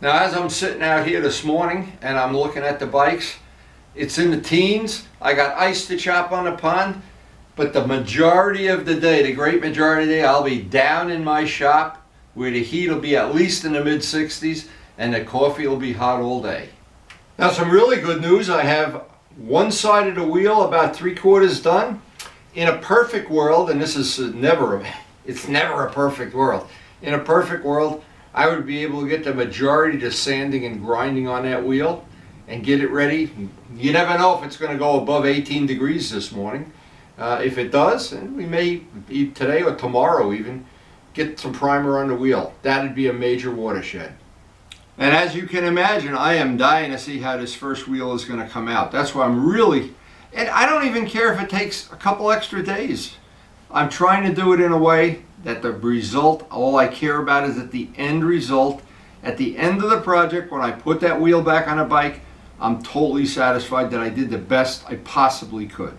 Now, as I'm sitting out here this morning and I'm looking at the bikes, it's in the teens. I got ice to chop on the pond, but the majority of the day, the great majority of the day, I'll be down in my shop where the heat will be at least in the mid 60s and the coffee will be hot all day. Now, some really good news. I have one side of the wheel about 3/4 done. In a perfect world, and this is it's never a perfect world. In a perfect world, I would be able to get the majority to sanding and grinding on that wheel and get it ready. You never know if it's going to go above 18 degrees this morning. If it does, and we may today or tomorrow even get some primer on the wheel. That'd be a major watershed. And as you can imagine, I am dying to see how this first wheel is going to come out. That's why I'm really, and I don't even care if it takes a couple extra days. I'm trying to do it in a way that the result, all I care about is that the end result, at the end of the project, when I put that wheel back on a bike, I'm totally satisfied that I did the best I possibly could.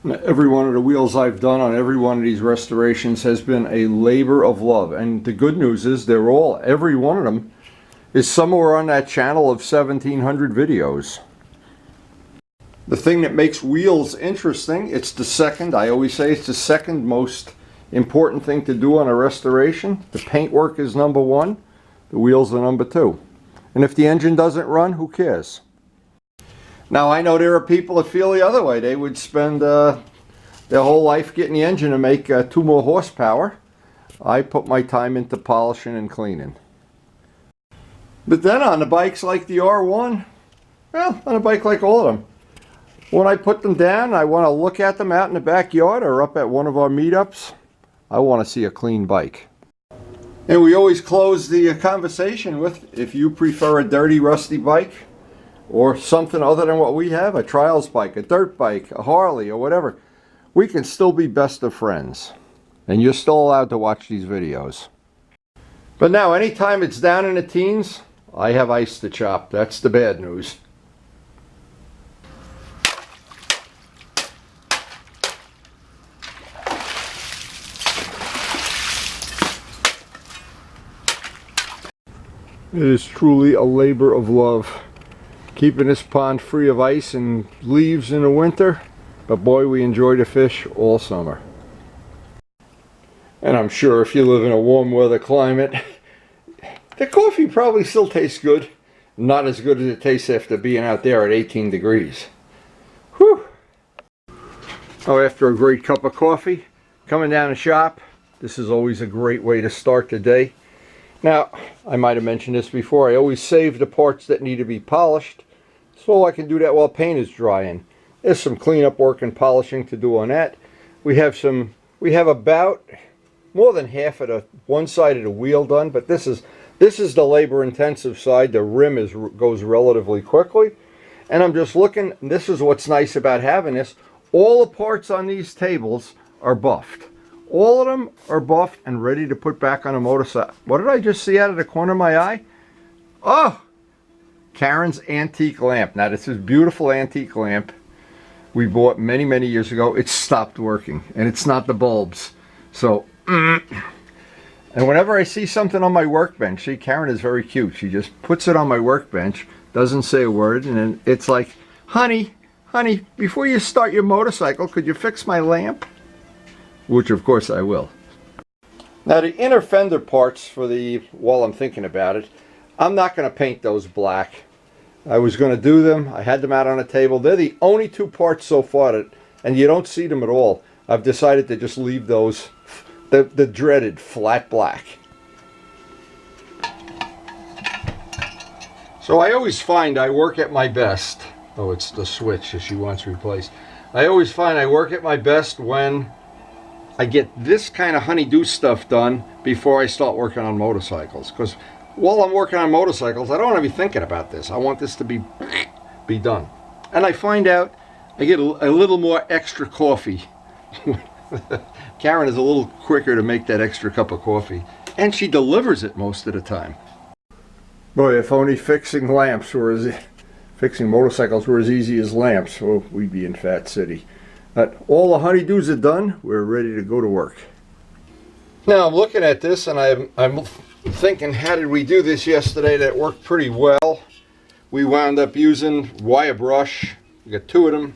Every one of the wheels I've done on every one of these restorations has been a labor of love. And the good news is every one of them is somewhere on that channel of 1,700 videos. The thing that makes wheels interesting, I always say it's the second most important thing to do on a restoration. The paintwork is number one, the wheels are number two. And if the engine doesn't run, who cares? Now, I know there are people that feel the other way. They would spend their whole life getting the engine to make 2 more horsepower. I put my time into polishing and cleaning. But then on the bikes like the R1, well, on a bike like all of them, when I put them down, I want to look at them out in the backyard or up at one of our meetups. I want to see a clean bike. And we always close the conversation with, if you prefer a dirty, rusty bike or something other than what we have, a trials bike, a dirt bike, a Harley, or whatever, we can still be best of friends. And you're still allowed to watch these videos. But now, anytime it's down in the teens, I have ice to chop. That's the bad news. It is truly a labor of love keeping this pond free of ice and leaves in the winter, but boy, we enjoy to fish all summer. And I'm sure if you live in a warm weather climate, the coffee probably still tastes good. Not as good as it tastes after being out there at 18 degrees. Whew! Oh, after a great cup of coffee, coming down the shop, this is always a great way to start the day. Now, I might have mentioned this before, I always save the parts that need to be polished, so I can do that while paint is drying. There's some cleanup work and polishing to do on that. We have about more than half of the one side of the wheel done, but this is the labor intensive side. The rim goes relatively quickly. And I'm just looking, this is what's nice about having this. All the parts on these tables are buffed. All of them are buffed and ready to put back on a motorcycle. What did I just see out of the corner of my eye? Oh! Karen's antique lamp. Now, this is a beautiful antique lamp we bought many, many years ago. It stopped working, and it's not the bulbs. So, and whenever I see something on my workbench, see, Karen is very cute. She just puts it on my workbench, doesn't say a word, and then it's like, honey, before you start your motorcycle, could you fix my lamp? Which of course I will. Now the inner fender parts while I'm thinking about it, I'm not going to paint those black. I was going to do them. I had them out on a table. They're the only 2 parts so far and you don't see them at all. I've decided to just leave those, the dreaded flat black. So I always find I work at my best. Oh, it's the switch that she wants replaced. I always find I work at my best when I get this kind of honey-do stuff done before I start working on motorcycles. Because while I'm working on motorcycles, I don't want to be thinking about this. I want this to be done. And I find out I get a little more extra coffee. Karen is a little quicker to make that extra cup of coffee. And she delivers it most of the time. Boy, if only fixing motorcycles were as easy as lamps, well, we'd be in Fat City. But all the honeydews are done. We're ready to go to work. Now I'm looking at this and I'm thinking, how did we do this yesterday? That worked pretty well. We wound up using wire brush. We got two of them,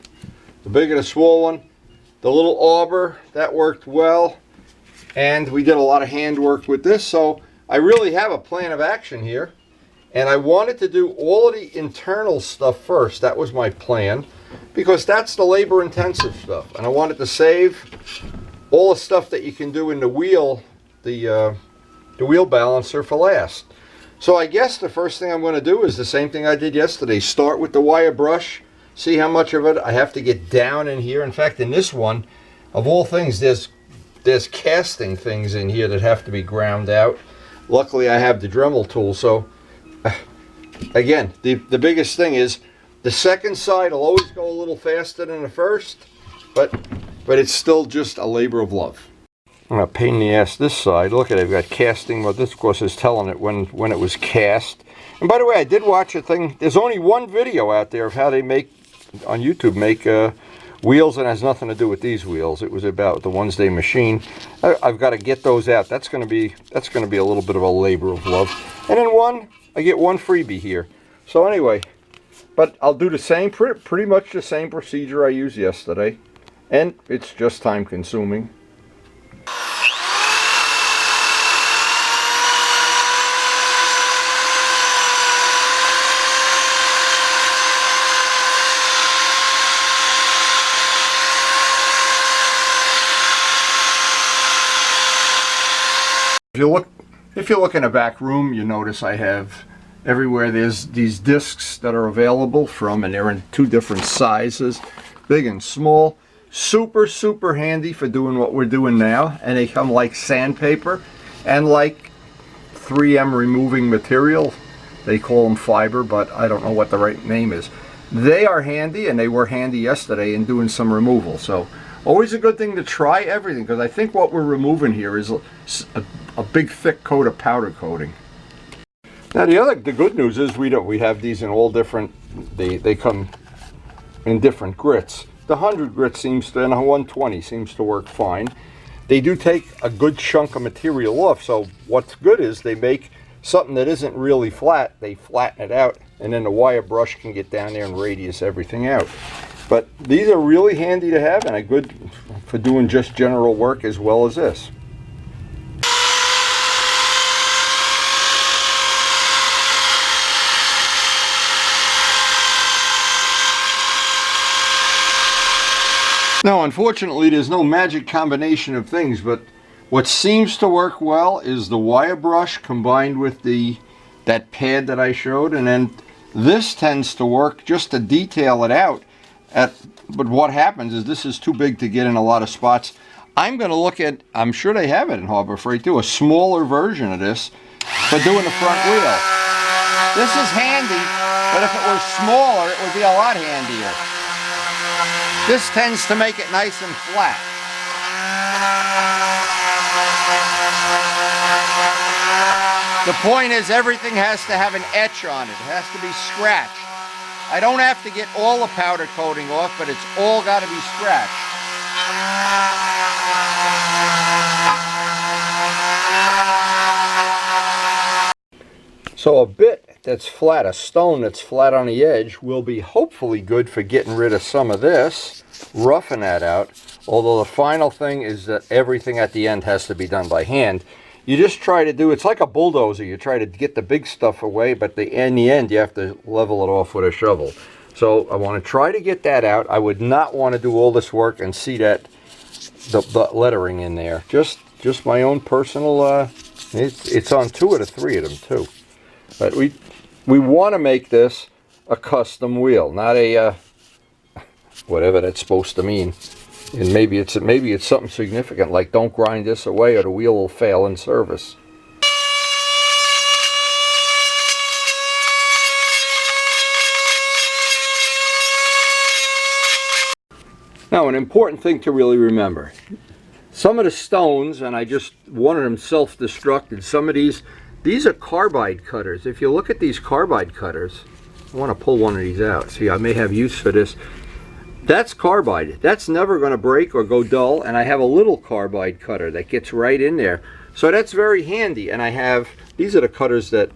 the big and the small one. The little auger, that worked well. And we did a lot of hand work with this, so I really have a plan of action here. And I wanted to do all of the internal stuff first. That was my plan, because that's the labor intensive stuff. And I wanted to save all the stuff that you can do in the wheel, the wheel balancer, for last. So I guess the first thing I'm going to do is the same thing I did yesterday. Start with the wire brush, see how much of it I have to get down in here. In fact, in this one, of all things, there's casting things in here that have to be ground out. Luckily, I have the Dremel tool. So again, the biggest thing is the second side will always go a little faster than the first, but it's still just a labor of love. A pain in the ass this side. Look at it, I've got casting, but this of course is telling it when it was cast. And by the way, I did watch a thing. There's only one video out there of how they make, on YouTube, make wheels, and it has nothing to do with these wheels. It was about the ones they machine. I've got to get those out. That's going to be a little bit of a labor of love. And then I get one freebie here. So anyway, but I'll do the same, pretty much the same procedure I used yesterday, and it's just time consuming. If you look in the back room, you notice I have everywhere there's these discs that are available from, and they're in two different sizes, big and small. Super handy for doing what we're doing now, and they come like sandpaper and like 3M removing material. They call them fiber, but I don't know what the right name is. They are handy, and they were handy yesterday in doing some removal. So always a good thing to try everything, because I think what we're removing here is a big thick coat of powder coating. Now the good news is we have these in all different, they come in different grits. The 100 grit seems to, and the 120 seems to work fine. They do take a good chunk of material off, so what's good is they make something that isn't really flat, they flatten it out, and then the wire brush can get down there and radius everything out. But these are really handy to have, and good for doing just general work as well as this. Now, unfortunately, there's no magic combination of things, but what seems to work well is the wire brush combined with that pad that I showed, and then this tends to work just to detail it out. But what happens is this is too big to get in a lot of spots. I'm going to look at, I'm sure they have it in Harbor Freight too, a smaller version of this for doing the front wheel. This is handy, but if it were smaller, it would be a lot handier. This tends to make it nice and flat. The point is, everything has to have an etch on it. It has to be scratched. I don't have to get all the powder coating off, but it's all got to be scratched. So a bit that's flat, a stone that's flat on the edge, will be hopefully good for getting rid of some of this, roughing that out. Although the final thing is that everything at the end has to be done by hand. You just try to do, it's like a bulldozer, you try to get the big stuff away, but in the end you have to level it off with a shovel. So I want to try to get that out. I would not want to do all this work and see that the lettering in there. Just my own personal, it's on 2 out of 3 of them too. But we want to make this a custom wheel, not a whatever that's supposed to mean. And maybe it's something significant, like don't grind this away or the wheel will fail in service. Now, an important thing to really remember. Some of the stones, and I just wanted them self-destructed, some of these are carbide cutters. If you look at these carbide cutters, I want to pull one of these out. See, I may have use for this. That's carbide. That's never going to break or go dull, and I have a little carbide cutter that gets right in there. So that's very handy. And I have, these are the cutters that,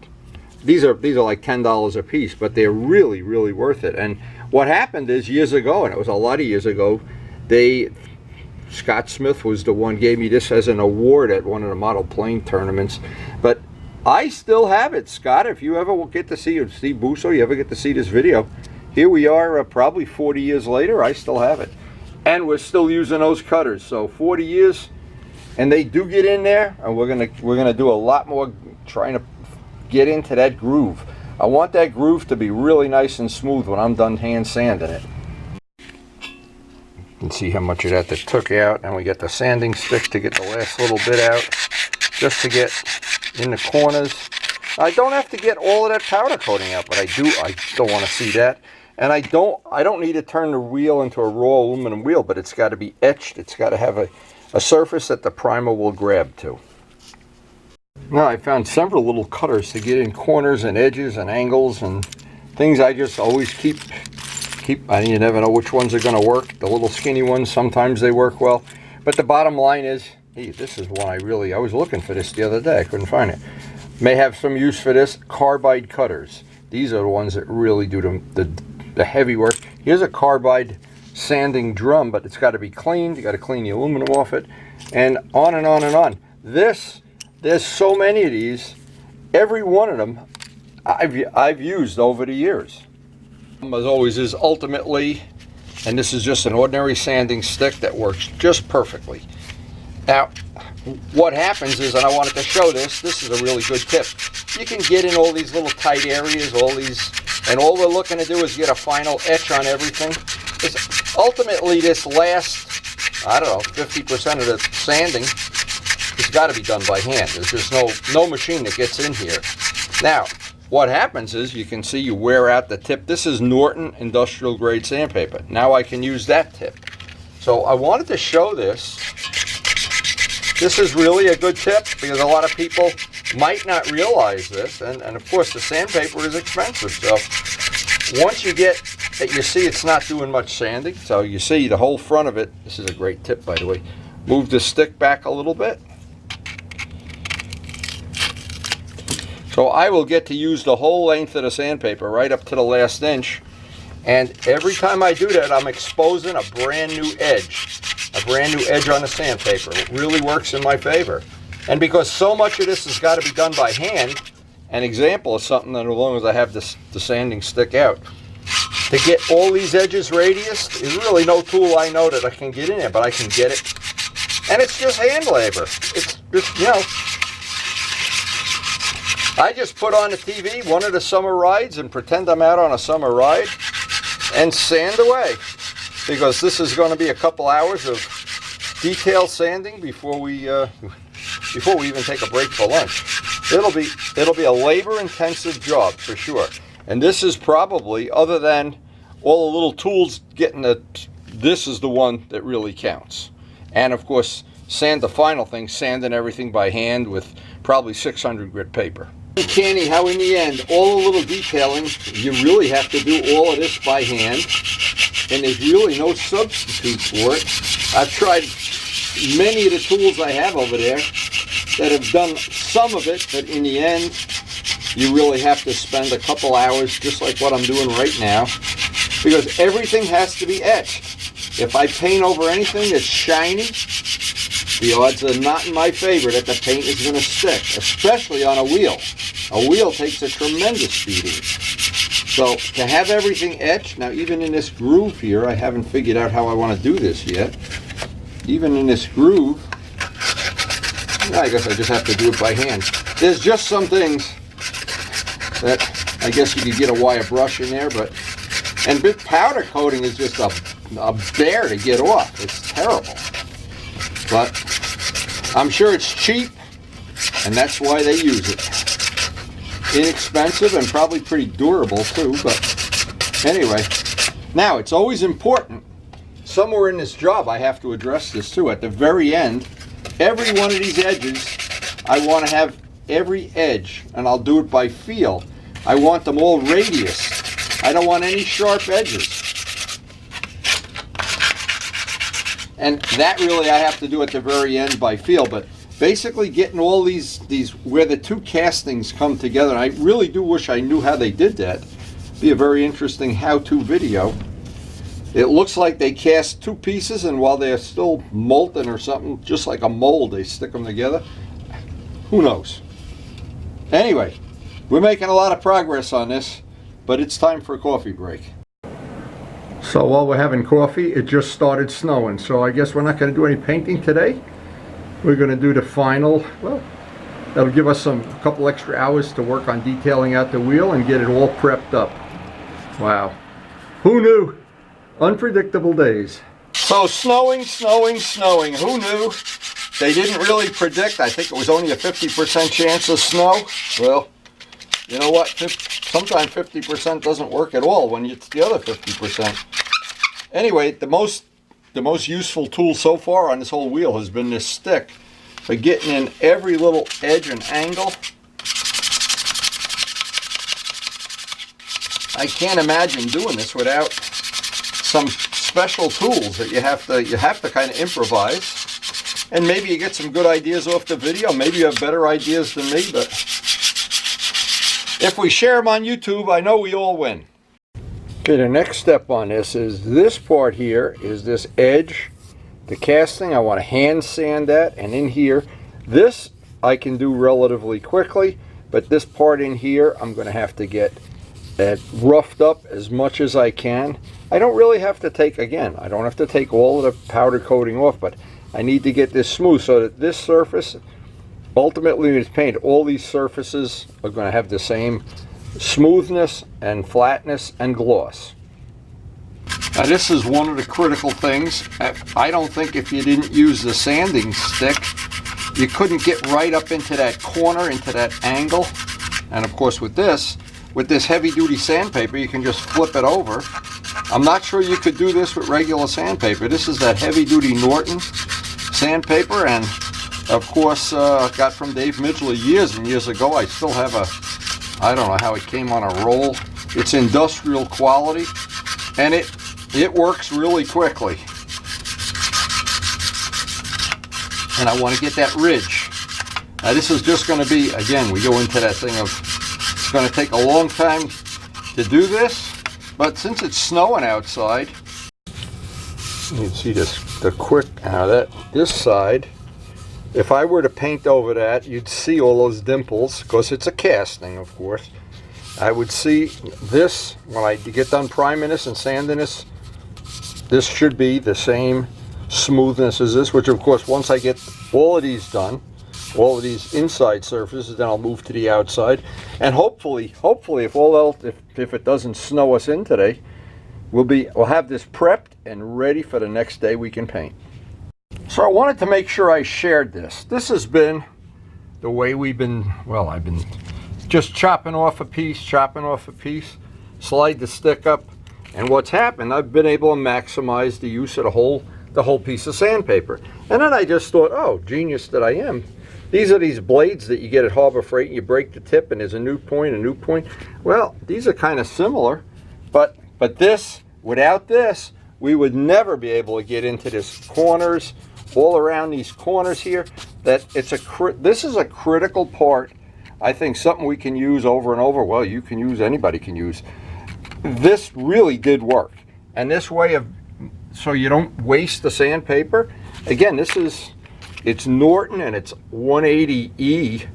these are like $10 a piece, but they're really, really worth it. And what happened is years ago, and it was a lot of years ago, Scott Smith was the one gave me this as an award at one of the model plane tournaments. But I still have it, Scott. If you ever get to see, Steve Busso, you ever get to see this video, here we are probably 40 years later, I still have it. And we're still using those cutters. So 40 years, and they do get in there, and we're gonna do a lot more trying to get into that groove. I want that groove to be really nice and smooth when I'm done hand sanding it. You can see how much of that they took out, and we get the sanding stick to get the last little bit out, just to get in the corners. I don't have to get all of that powder coating out, but I don't want to see that. And I don't need to turn the wheel into a raw aluminum wheel, but it's got to be etched. It's got to have a surface that the primer will grab to. Now I found several little cutters to get in corners and edges and angles and things. I just always keep. You never know which ones are going to work. The little skinny ones, sometimes they work well. But the bottom line is, hey, this is one I was looking for this the other day. I couldn't find it. May have some use for this. Carbide cutters. These are the ones that really do the heavy work. Here's a carbide sanding drum, but it's got to be cleaned. You got to clean the aluminum off it, and on and on and on. There's so many of these. Every one of them I've used over the years. As always is ultimately, and this is just an ordinary sanding stick that works just perfectly. Now, what happens is, and I wanted to show this is a really good tip. You can get in all these little tight areas, and all we're looking to do is get a final etch on everything. Ultimately, this last, I don't know, 50% of the sanding has got to be done by hand. There's just no machine that gets in here. Now, what happens is, you can see you wear out the tip. This is Norton industrial grade sandpaper. Now I can use that tip. So I wanted to show this. This is really a good tip because a lot of people might not realize this. And of course the sandpaper is expensive. So once you get that, you see it's not doing much sanding. So you see the whole front of it. This is a great tip, by the way. Move the stick back a little bit. So I will get to use the whole length of the sandpaper right up to the last inch. And every time I do that, I'm exposing a brand new edge. A brand new edge on the sandpaper. It really works in my favor. And because so much of this has got to be done by hand, an example of something that, as long as I have the sanding stick out, to get all these edges radiused is really no tool I know that I can get in there, but I can get it. And it's just hand labor. It's just, you know, I just put on the TV one of the summer rides and pretend I'm out on a summer ride and sand away, because this is going to be a couple hours of detail sanding before we even take a break for lunch. It'll be a labor-intensive job for sure. And this is probably, other than all the little tools getting this is the one that really counts. And of course, the final thing, sanding everything by hand with probably 600 grit paper. Uncanny how in the end, all the little detailing, you really have to do all of this by hand, and there's really no substitute for it. I've tried many of the tools I have over there that have done some of it, but in the end, you really have to spend a couple hours, just like what I'm doing right now, because everything has to be etched. If I paint over anything that's shiny, the odds are not in my favor that the paint is going to stick, especially on a wheel. A wheel takes a tremendous beating. So to have everything etched, now even in this groove here, I haven't figured out how I want to do this yet. Even in this groove, I guess I just have to do it by hand. There's just some things that I guess you could get a wire brush in there, and bit powder coating is just a bear to get off. It's terrible. But I'm sure it's cheap, and that's why they use it. Inexpensive and probably pretty durable too, but anyway. Now, it's always important, somewhere in this job I have to address this too. At the very end, every one of these edges, I want to have every edge, and I'll do it by feel. I want them all radius. I don't want any sharp edges. And that really I have to do at the very end by feel, but basically getting all these where the two castings come together. And I really do wish I knew how they did that. Be a very interesting how-to video. It looks like they cast two pieces, and while they're still molten or something, just like a mold, they stick them together. Who knows? Anyway, we're making a lot of progress on this, but it's time for a coffee break. So while we're having coffee, it just started snowing, so I guess we're not going to do any painting today. We're going to do the final, well, that'll give us a couple extra hours to work on detailing out the wheel and get it all prepped up. Wow. Who knew? Unpredictable days. So snowing. Who knew? They didn't really predict. I think it was only a 50% chance of snow. Well, you know what? Sometimes 50% doesn't work at all when it's the other 50%. Anyway, the most useful tool so far on this whole wheel has been this stick for getting in every little edge and angle. I can't imagine doing this without some special tools that you have to kind of improvise. And maybe you get some good ideas off the video. Maybe you have better ideas than me, but if we share them on YouTube, I know we all win. Okay, the next step on this is this part here is this edge, the casting. I want to hand sand that, and in here, this I can do relatively quickly, but this part in here, I'm going to have to get that roughed up as much as I can. I don't really have to take, again, I don't have to take all of the powder coating off, but I need to get this smooth so that this surface, ultimately when it's painted, all these surfaces are going to have the same smoothness and flatness and gloss. Now this is one of the critical things. I don't think if you didn't use the sanding stick, you couldn't get right up into that corner, into that angle. And of course with this heavy-duty sandpaper, you can just flip it over. I'm not sure you could do this with regular sandpaper. This is that heavy-duty Norton sandpaper, and of course, got from Dave Midgley years and years ago. I still have I don't know how it came on a roll. It's industrial quality, and it works really quickly. And I want to get that ridge. Now this is just going to be, again, we go into that thing of, it's going to take a long time to do this, but since it's snowing outside, you can see this, this side, if I were to paint over that, you'd see all those dimples, because it's a casting, of course. I would see this, when I get done priming this and sanding this, this should be the same smoothness as this, which of course, once I get all of these done, all of these inside surfaces, then I'll move to the outside. And hopefully, if all else, if it doesn't snow us in today, we'll have this prepped and ready for the next day we can paint. So I wanted to make sure I shared this. This has been the way I've been just chopping off a piece, slide the stick up, and what's happened, I've been able to maximize the use of the whole piece of sandpaper. And then I just thought, oh, genius that I am. These are these blades that you get at Harbor Freight, and you break the tip, and there's a new point. Well, these are kind of similar, but this, without this, we would never be able to get into this corners, all around these corners here. This is a critical part. I think something we can use over and over. Well, anybody can use. This really did work, and this way of, so you don't waste the sandpaper. Again, it's Norton and it's 180E,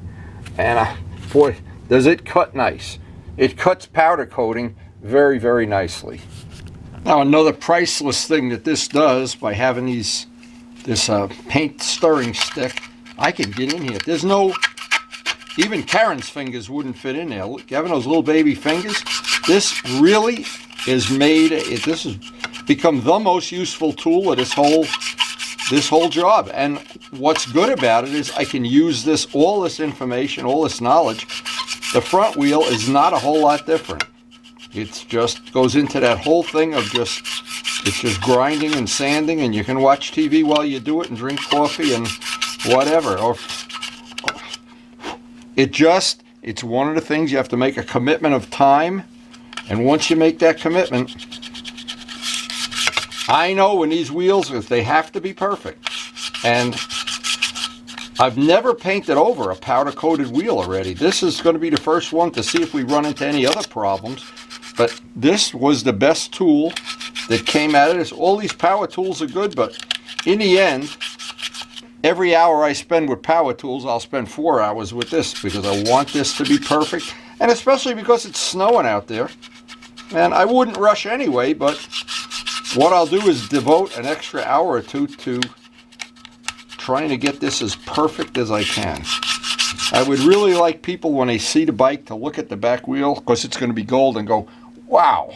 and boy, does it cut nice. It cuts powder coating very, very nicely. Now another priceless thing that this does, by having this paint stirring stick, I can get in here. There's no, even Karen's fingers wouldn't fit in there. Look, having those little baby fingers, this really is made, this has become the most useful tool of this whole job. And what's good about it is I can use all this information, all this knowledge. The front wheel is not a whole lot different. It just goes into that whole thing of it's just grinding and sanding, and you can watch TV while you do it and drink coffee and whatever. Or it's one of the things you have to make a commitment of time, and once you make that commitment, I know when these wheels, if they have to be perfect, and I've never painted over a powder coated wheel already. This is going to be the first one to see if we run into any other problems. But this was the best tool that came out of this. All these power tools are good, but in the end, every hour I spend with power tools, I'll spend 4 hours with this because I want this to be perfect. And especially because it's snowing out there. And I wouldn't rush anyway, but what I'll do is devote an extra hour or two to trying to get this as perfect as I can. I would really like people, when they see the bike, to look at the back wheel, because it's going to be gold, and go, wow.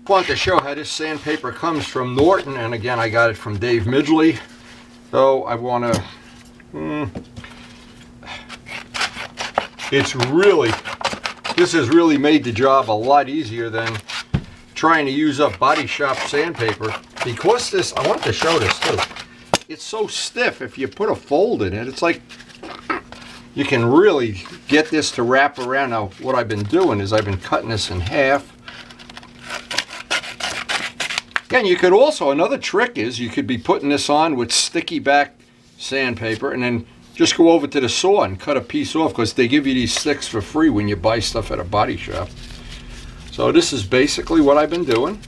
I want to show how this sandpaper comes from Norton, and again, I got it from Dave Midgley. So I want to, this has really made the job a lot easier than trying to use up body shop sandpaper. Because this, I want to show this too. It's so stiff. If you put a fold in it, it's like you can really get this to wrap around. Now, what I've been doing is I've been cutting this in half. Again, you could also, another trick is you could be putting this on with sticky back sandpaper and then just go over to the saw and cut a piece off, because they give you these sticks for free when you buy stuff at a body shop. So this is basically what I've been doing.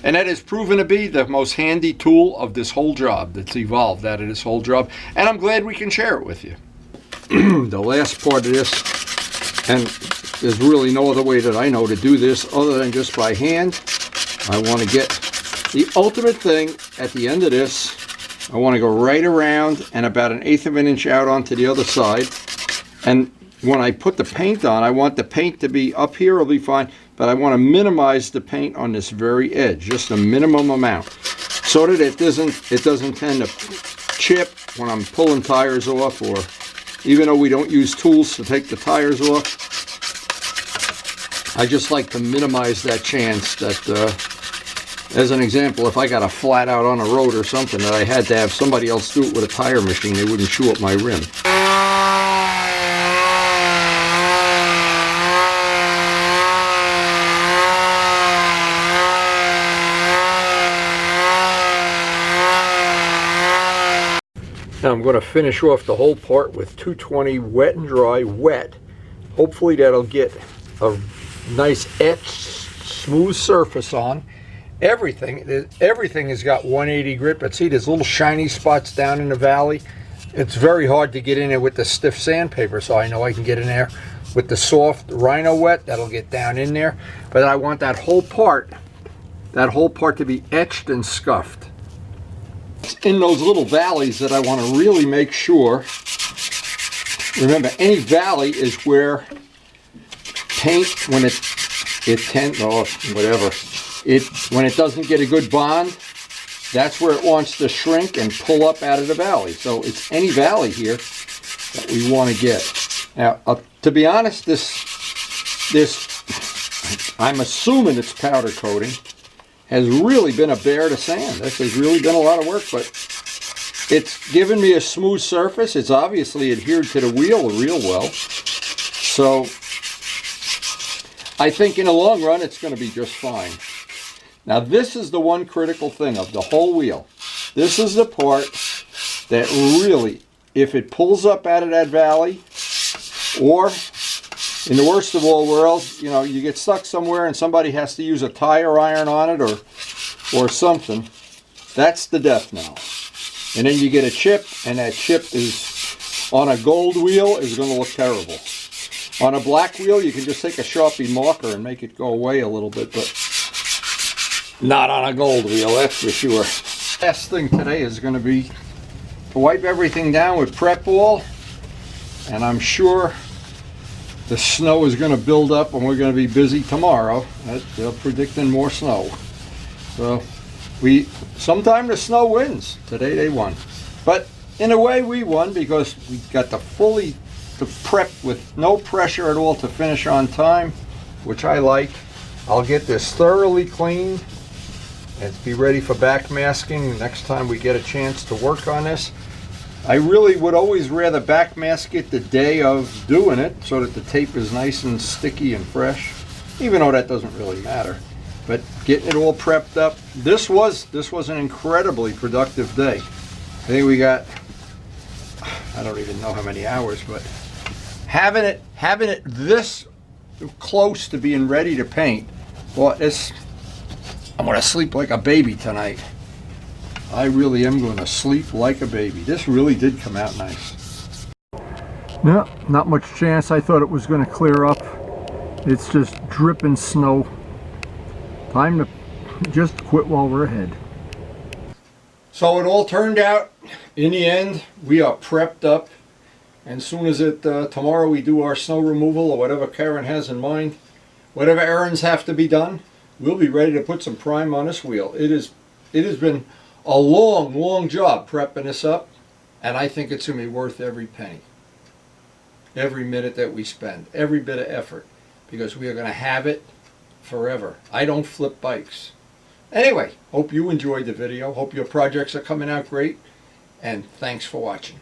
And that has proven to be the most handy tool of this whole job that's evolved out of this whole job. And I'm glad we can share it with you. The last part of this, and there's really no other way that I know to do this other than just by hand. I want to get the ultimate thing at the end of this. I want to go right around and about 1/8 of an inch out onto the other side. And when I put the paint on, I want the paint to be up here, it'll be fine, but I want to minimize the paint on this very edge, just a minimum amount, so that it doesn't tend to chip when I'm pulling tires off, or even though we don't use tools to take the tires off, I just like to minimize that chance that, as an example, if I got a flat out on a road or something that I had to have somebody else do it with a tire machine, they wouldn't chew up my rim. Now I'm going to finish off the whole part with 220 wet and dry. Wet. Hopefully that'll get a nice etched, smooth surface on. Everything has got 180 grit, but see there's little shiny spots down in the valley. It's very hard to get in there with the stiff sandpaper, so I know I can get in there with the soft Rhino wet. That'll get down in there. But I want that whole part to be etched and scuffed. It's in those little valleys that I want to really make sure. Remember, any valley is where paint, when when it doesn't get a good bond, that's where it wants to shrink and pull up out of the valley. So it's any valley here that we want to get. Now, to be honest, this I'm assuming it's powder coating, has really been a bear to sand. This has really been a lot of work, but it's given me a smooth surface. It's obviously adhered to the wheel real well. So I think in the long run, it's going to be just fine. Now this is the one critical thing of the whole wheel. This is the part that really, if it pulls up out of that valley, or in the worst of all worlds, you know, you get stuck somewhere and somebody has to use a tire iron on it or something, that's the death knell. And then you get a chip, and that chip is, on a gold wheel, is going to look terrible. On a black wheel, you can just take a Sharpie marker and make it go away a little bit, but not on a gold wheel, that's for sure. Last thing today is going to be to wipe everything down with prep ball, and I'm sure the snow is going to build up and we're going to be busy tomorrow. They're predicting more snow. So sometime the snow wins. Today they won. But in a way we won because we got to prep with no pressure at all to finish on time, which I like. I'll get this thoroughly cleaned and be ready for backmasking the next time we get a chance to work on this. I really would always rather backmask it the day of doing it so that the tape is nice and sticky and fresh, even though that doesn't really matter. But getting it all prepped up, this was an incredibly productive day. I think we got I don't even know how many hours, but having it this close to being ready to paint, well, I'm gonna sleep like a baby tonight. I really am gonna sleep like a baby. This really did come out nice. No, not much chance. I thought it was gonna clear up. It's just dripping snow. Time to just quit while we're ahead. So it all turned out, in the end, we are prepped up. And as soon as tomorrow we do our snow removal or whatever Karen has in mind, whatever errands have to be done, we'll be ready to put some prime on this wheel. It has been a long job prepping this up, and I think it's going to be worth every penny. Every minute that we spend, every bit of effort, because we are going to have it forever. I don't flip bikes. Anyway, hope you enjoyed the video. Hope your projects are coming out great, and thanks for watching.